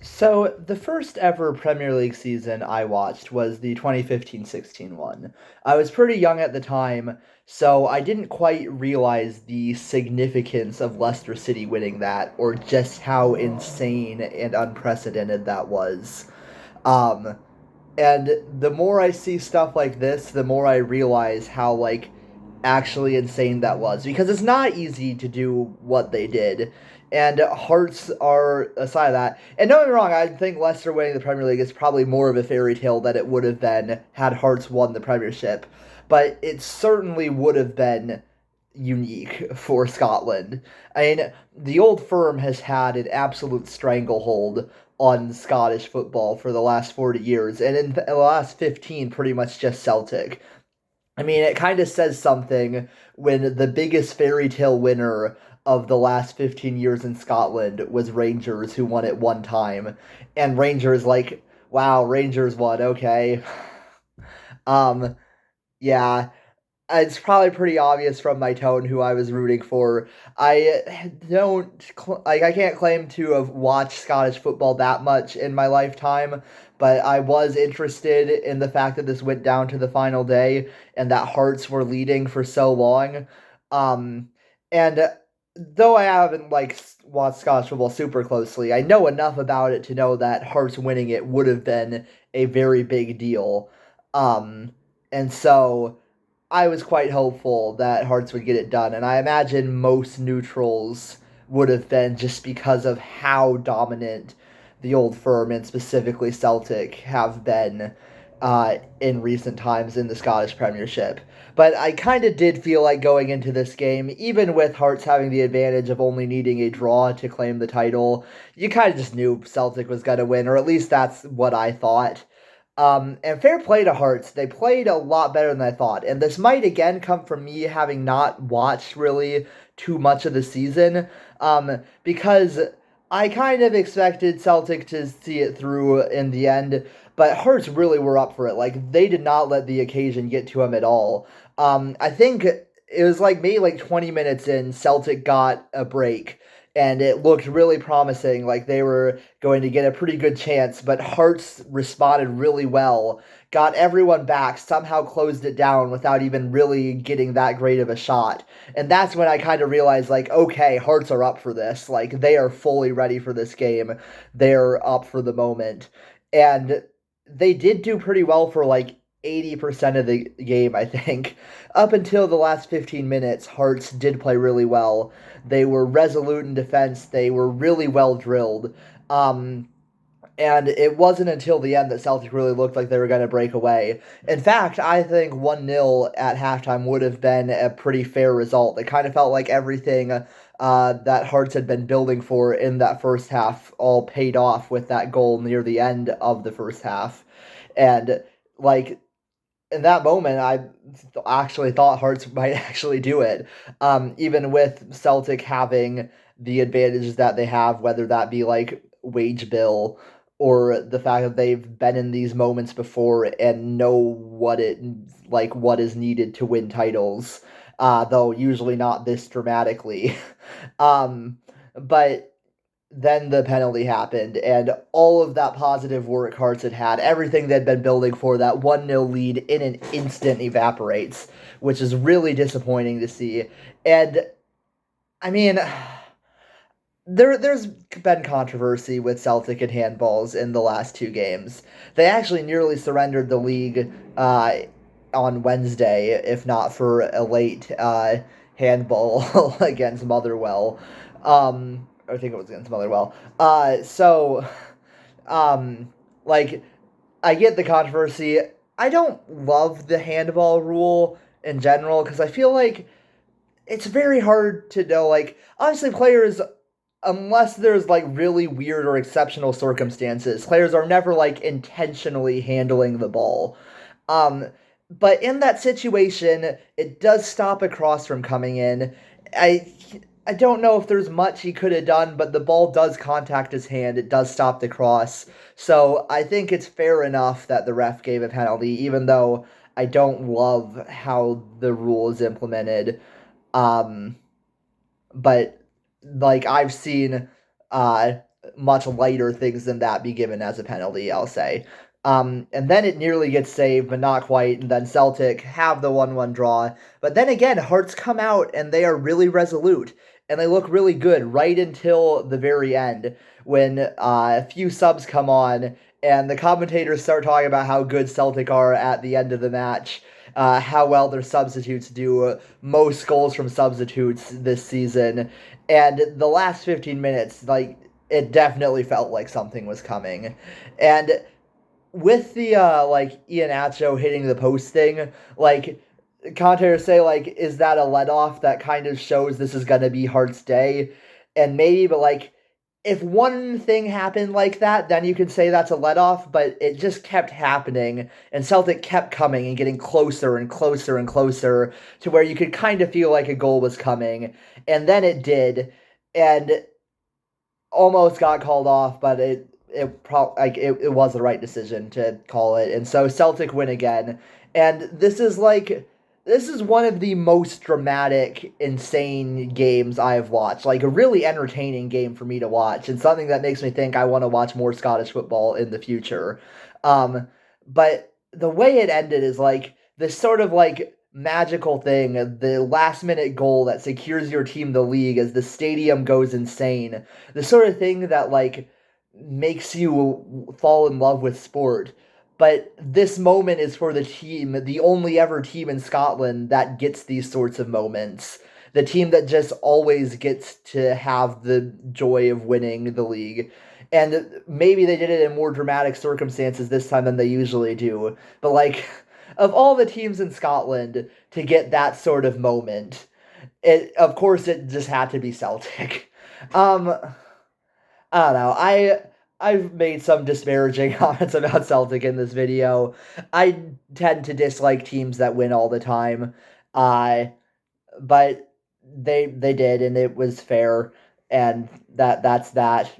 So, the first ever Premier League season I watched was the 2015-16 one. I was pretty young at the time, so I didn't quite realize the significance of Leicester City winning that or just how insane and unprecedented that was. Um, and the more I see stuff like this, the more I realize how actually insane that was because it's not easy to do what they did. And Hearts are aside of that. And don't get me wrong, I think Leicester winning the Premier League is probably more of a fairy tale than it would have been had Hearts won the Premiership. But it certainly would have been unique for Scotland. I mean, the old firm has had an absolute stranglehold on Scottish football for the last 40 years, and in the last 15, pretty much just Celtic. I mean, it kind of says something when the biggest fairy tale winner of the last 15 years in Scotland was Rangers, who won it one time. And Rangers, like, wow, Rangers won, okay. Um, yeah, it's probably pretty obvious from my tone who I was rooting for. I don't like I can't claim to have watched Scottish football that much in my lifetime, but I was interested in the fact that this went down to the final day and that Hearts were leading for so long. Um and though I haven't watched Scottish football super closely, I know enough about it to know that Hearts winning it would have been a very big deal. Um and so I was quite hopeful that Hearts would get it done, and I imagine most neutrals would have been just because of how dominant the old firm and specifically Celtic have been in recent times in the Scottish Premiership. But I kind of did feel like going into this game, even with Hearts having the advantage of only needing a draw to claim the title, you kind of just knew Celtic was going to win, or at least that's what I thought. And fair play to Hearts. They played a lot better than I thought. And this might again come from me having not watched really too much of the season. Because I kind of expected Celtic to see it through in the end, but Hearts really were up for it. Like they did not let the occasion get to them at all. I think it was like maybe like 20 minutes in, Celtic got a break and it looked really promising, like they were going to get a pretty good chance, but Hearts responded really well, got everyone back, somehow closed it down without even really getting that great of a shot. And that's when I kind of realized, like, okay, Hearts are up for this. Like, they are fully ready for this game. They're up for the moment. And they did do pretty well for like 80% of the game, I think. Up until the last 15 minutes, Hearts did play really well. They were resolute in defense. They were really well drilled. Um, and it wasn't until the end that Celtic really looked like they were going to break away. In fact, I think 1-0 at halftime would have been a pretty fair result. It kind of felt like everything that Hearts had been building for in that first half all paid off with that goal near the end of the first half. And, like, in that moment, I actually thought Hearts might actually do it, even with Celtic having the advantages that they have, whether that be like wage bill or the fact that they've been in these moments before and know what is needed to win titles, though usually not this dramatically. um, but then the penalty happened, and all of that positive work Hearts had, everything they'd been building for that 1-0 lead in an instant evaporates, which is really disappointing to see. And I mean, there's been controversy with Celtic and handballs in the last two games. They actually nearly surrendered the league on Wednesday, if not for a late handball against Motherwell. I think it was against Motherwell. Um, like, I get the controversy. I don't love the handball rule in general because I feel like it's very hard to know. Like, honestly, players, unless there's like really weird or exceptional circumstances, players are never like intentionally handling the ball. Um, but in that situation, it does stop a cross from coming in. I I don't know if there's much he could have done, but the ball does contact his hand. It does stop the cross. So I think it's fair enough that the ref gave a penalty, even though I don't love how the rule is implemented. Um, but like I've seen much lighter things than that be given as a penalty, I'll say. And then it nearly gets saved, but not quite. And then Celtic have the 1-1 draw. But then again, Hearts come out and they are really resolute. And they look really good right until the very end when a few subs come on and the commentators start talking about how good Celtic are at the end of the match. How well their substitutes do, most goals from substitutes this season. And the last 15 minutes, like, it definitely felt like something was coming. And with the like Iheanacho hitting the post thing, like commentators say, like, is that a let off that kind of shows this is gonna be Hearts' day? And maybe, but like if one thing happened like that, then you could say that's a let off, but it just kept happening, and Celtic kept coming and getting closer and closer and closer to where you could kind of feel like a goal was coming, and then it did, and almost got called off, but it was the right decision to call it, and so Celtic win again. And this is one of the most dramatic, insane games I have watched. Like a really entertaining game for me to watch, and something that makes me think I want to watch more Scottish football in the future. Um, but the way it ended is like this sort of like magical thing, the last minute goal that secures your team the league as the stadium goes insane, the sort of thing that like makes you fall in love with sport. But this moment is for the team, the only ever team in Scotland that gets these sorts of moments, the team that just always gets to have the joy of winning the league. And maybe they did it in more dramatic circumstances this time than they usually do, but like of all the teams in Scotland to get that sort of moment, it of course it just had to be Celtic. Um, I don't know. I've made some disparaging comments about Celtic in this video. I tend to dislike teams that win all the time. Uh, but they did, and it was fair, and that's that.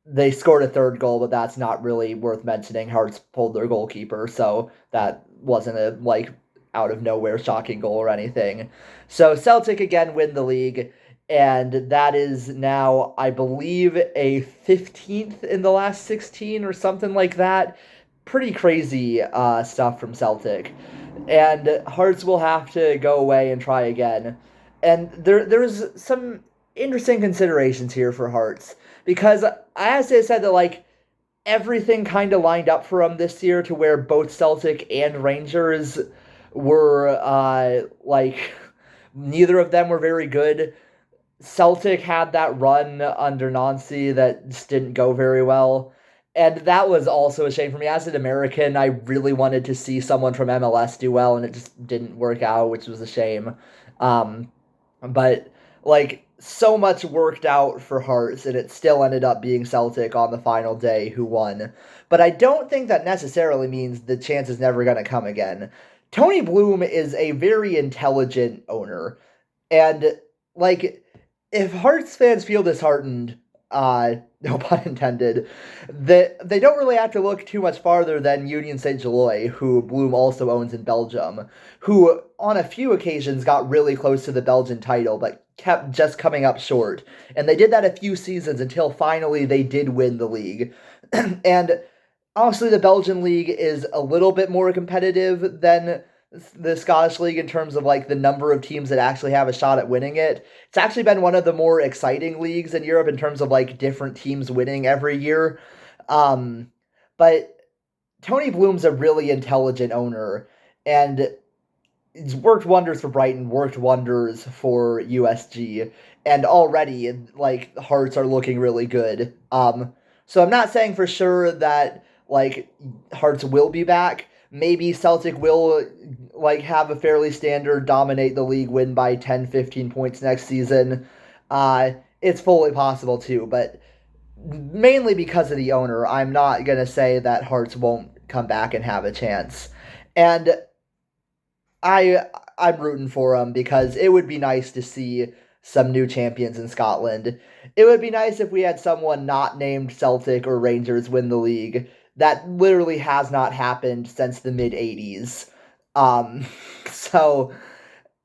They scored a third goal, but that's not really worth mentioning. Hearts pulled their goalkeeper, so that wasn't a like out of nowhere shocking goal or anything. So Celtic again win the league, and that is now, I believe, a 15th in the last 16 or something like that. Pretty crazy stuff from Celtic. And Hearts will have to go away and try again. And there's some interesting considerations here for Hearts, because as I said that like everything kind of lined up for them this year to where both Celtic and Rangers were like neither of them were very good. Celtic had that run under Nancy that just didn't go very well. And that was also a shame for me. As an American, I really wanted to see someone from MLS do well, and it just didn't work out, which was a shame. Um, but, like, so much worked out for Hearts, and it still ended up being Celtic on the final day who won. But I don't think that necessarily means the chance is never going to come again. Tony Bloom is a very intelligent owner. And, like, if Hearts fans feel disheartened, no pun intended, that they don't really have to look too much farther than Union Saint-Gilloise, who Bloom also owns in Belgium, who on a few occasions got really close to the Belgian title, but kept just coming up short. And they did that a few seasons until finally they did win the league. And honestly, the Belgian league is a little bit more competitive than the Scottish League in terms of like the number of teams that actually have a shot at winning it. It's actually been one of the more exciting leagues in Europe in terms of like different teams winning every year. But Tony Bloom's a really intelligent owner, and it's worked wonders for Brighton, worked wonders for USG, and already like Hearts are looking really good. So I'm not saying for sure that like Hearts will be back. Maybe Celtic will like have a fairly standard dominate the league, win by 10, 15 points next season. It's fully possible too, but mainly because of the owner, I'm not going to say that Hearts won't come back and have a chance. And I'm rooting for them because it would be nice to see some new champions in Scotland. It would be nice if we had someone not named Celtic or Rangers win the league. That literally has not happened since the mid 80s. So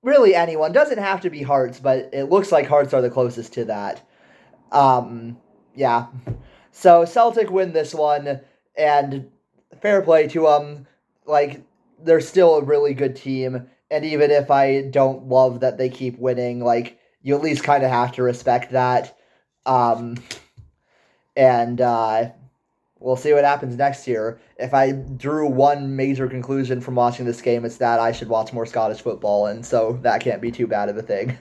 really anyone doesn't have to be Hearts, but it looks like Hearts are the closest to that. Um, Yeah. So Celtic win this one, and fair play to them. Like, they're still a really good team, and even if I don't love that they keep winning, like, you at least kind of have to respect that. Um, and we'll see what happens next year. If I drew one major conclusion from watching this game, it's that I should watch more Scottish football, and so that can't be too bad of a thing.